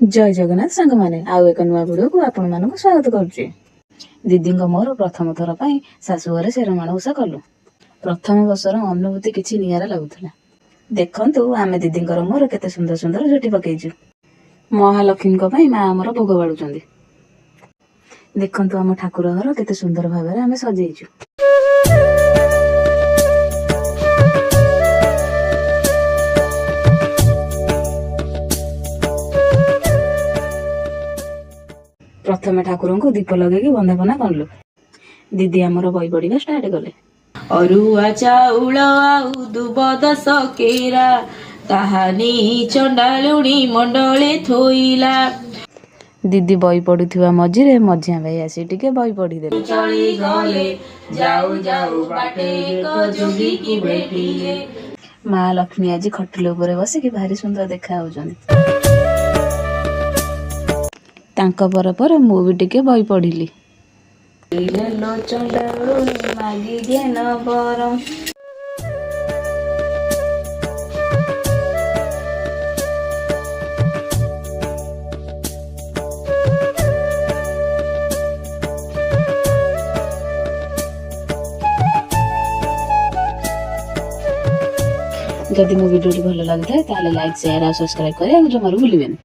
जय जगन्नाथ सांग माने आउ एक नुआ वीडियो को आपण मानक स्वागत करुच्ची। दीदी मोर प्रथम थर पर शाशुघर शेरमाण ओषा कलु। प्रथम वर्षर अनुभूति किछि नियारा लगुला। देखंतु आमे दीदी मोर केते सुंदर सुंदर झुटी पकईचु। महालक्ष्मी माँ आमर भोग बाड़ुचंदी। देखंतु आम ठाकुर घर केते सुंदर भाव आमे सजेइचु। प्रथम ठाकुर को दीप लगे बंदापना कलु। दीदी आमर बई पढ़ा स्टार्ट कले। अरुआ चाउल आउ दुब 10 केरा ताहानी चंडालुणी मंडले थोइला। दीदी बई पढ़ुवा मझीरे मझिया भाई आसी टिके बई पढ़ी देले। चली गले जाऊ जाऊ बाटे को जोगी की भेटिले। माँ लक्ष्मी आज खटिल उपरे बसिकी भारी सुंदर देखा होउछन। तांका पर मु भी टिके बई पढ़िली। मागी घेन बरम जदि मो वीडियो भल लगी था लाइक शेयर और सब्सक्राइब करें जमार भूलें।